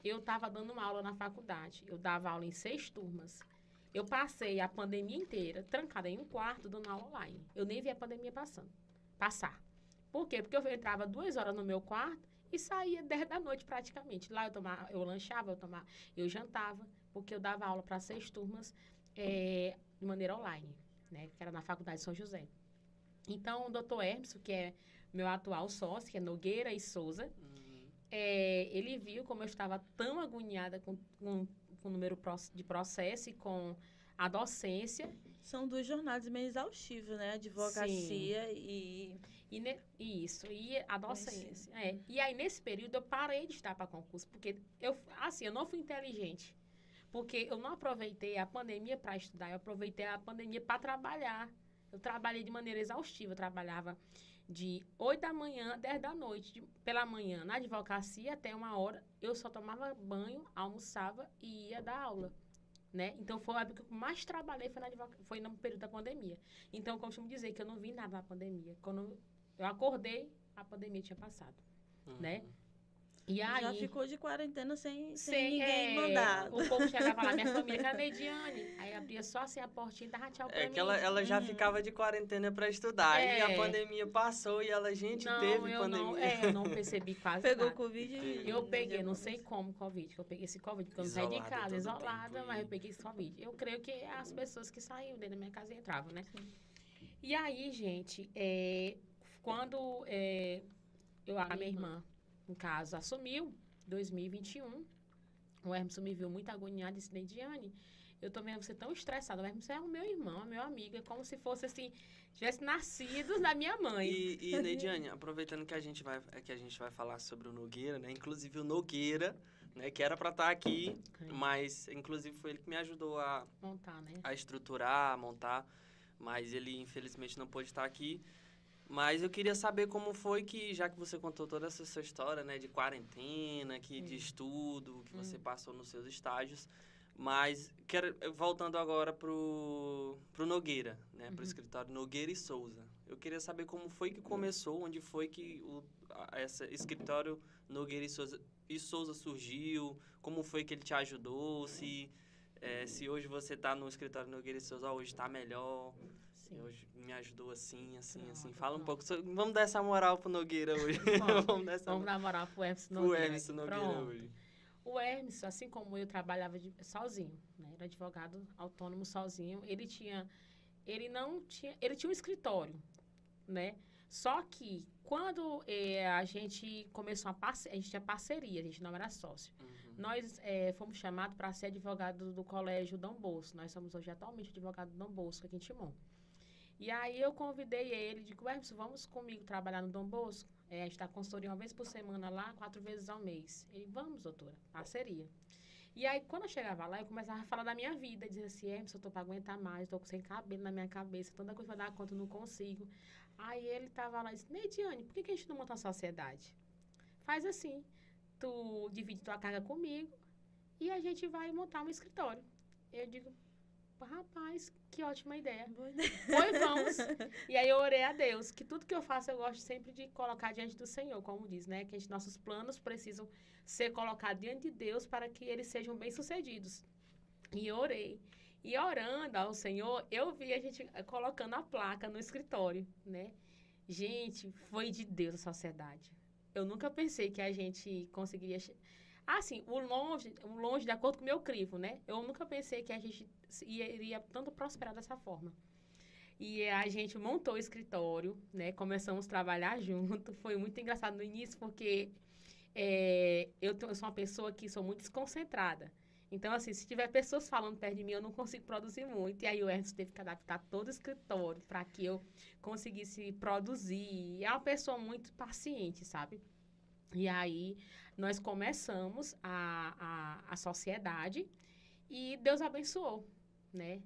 eu estava dando uma aula na faculdade. Eu dava aula em 6 turmas. Eu passei a pandemia inteira trancada em um quarto dando aula online. Eu nem vi a pandemia passar. Por quê? Porque eu entrava 2 horas no meu quarto e saía 10 da noite praticamente. Lá eu lanchava, eu jantava, porque eu dava aula para 6 turmas de maneira online, né? Que era na Faculdade de São José. Então, o doutor Hermes, que é meu atual sócio, que é Nogueira e Souza, ele viu como eu estava tão agoniada com o número de processo e com a docência. São 2 jornadas meio exaustivas, né? Advocacia Sim. e... Isso, e a docência. E aí, nesse período, eu parei de estudar para concurso, porque eu não fui inteligente. Porque eu não aproveitei a pandemia para estudar, eu aproveitei a pandemia para trabalhar. Eu trabalhei de maneira exaustiva, eu trabalhava de 8 da manhã, 10 da noite, pela manhã, na advocacia, até 1 hora, eu só tomava banho, almoçava e ia dar aula. Né? Então, foi a época que eu mais trabalhei, foi no período da pandemia. Então, eu costumo dizer que eu não vi nada na pandemia. Quando eu acordei, a pandemia tinha passado, né? E Já aí... ficou de quarentena sem ninguém mandar. O povo chegava lá, minha família, cadê Neidiane? Aí abria só assim a portinha e dava tchau pra mim. Que ela já ficava de quarentena para estudar. E a pandemia passou e ela, teve pandemia. Eu não percebi quase Pegou nada. Covid e... Eu peguei, não sei como Covid, que eu peguei esse Covid, porque eu não saí de casa, isolada, mas eu peguei esse Covid. Eu creio que as pessoas que saíam dentro da minha casa entravam, né? Sim. E aí, gente, quando a minha irmã, no caso, assumiu, 2021, o Hermes me viu muito agoniado e disse, Neidiane, eu tô vendo você tão estressada. O Hermes é o meu irmão, meu amigo, é como se fosse assim, tivesse nascido da minha mãe. E Neidiane, aproveitando que a gente vai falar sobre o Nogueira, né? Inclusive o Nogueira, né? Que era para estar aqui, mas inclusive foi ele que me ajudou a montar, né? A estruturar, a montar, mas ele infelizmente não pôde estar aqui. Mas eu queria saber como foi que, já que você contou toda essa sua história, né, de quarentena, de estudo, que você passou nos seus estágios, mas voltando agora pro Nogueira, né, pro escritório Nogueira e Souza. Eu queria saber como foi que começou, onde foi que esse escritório Nogueira e Souza surgiu, como foi que ele te ajudou, se hoje você está no escritório Nogueira e Souza, hoje está melhor. Sim. Hoje me ajudou assim. Fala um pouco. Vamos dar essa moral pro Nogueira hoje. Vamos dar moral pro Hermes Nogueira. Pro Hermes Nogueira hoje. O Hermes, assim como eu, trabalhava sozinho, né? Era advogado autônomo sozinho. Ele tinha um escritório, né? Só que quando a gente começou a gente tinha parceria, a gente não era sócio. Nós fomos chamados para ser advogado do Colégio Dom Bosco. Nós somos hoje atualmente advogados do Dom Bosco aqui em Timon. E aí eu convidei ele, digo, Hermes, vamos comigo trabalhar no Dom Bosco? A gente está consultoria 1 vez por semana lá, 4 vezes ao mês. Ele, vamos, doutora, parceria. E aí, quando eu chegava lá, eu começava a falar da minha vida. Dizia assim, Hermes, eu estou para aguentar mais, estou sem cabelo na minha cabeça, tanta coisa para dar conta, eu não consigo. Aí ele estava lá e disse, Neidiane, por que a gente não monta uma sociedade? Faz assim, tu divide tua carga comigo e a gente vai montar um escritório. Eu digo, rapaz, que ótima ideia. Pois vamos. E aí eu orei a Deus, que tudo que eu faço eu gosto sempre de colocar diante do Senhor, como diz, né? Que nossos planos precisam ser colocados diante de Deus para que eles sejam bem-sucedidos. E eu orei. E orando ao Senhor, eu vi a gente colocando a placa no escritório, né? Gente, foi de Deus a sociedade. Eu nunca pensei que a gente conseguiria... Assim, o longe de acordo com o meu crivo, né? Eu nunca pensei que a gente iria tanto prosperar dessa forma. E a gente montou o escritório, né? Começamos a trabalhar junto. Foi muito engraçado no início, porque eu sou uma pessoa que sou muito desconcentrada. Então, assim, se tiver pessoas falando perto de mim, eu não consigo produzir muito. E aí o Ernest teve que adaptar todo o escritório para que eu conseguisse produzir. E é uma pessoa muito paciente, sabe? E aí, nós começamos a sociedade e Deus abençoou, né?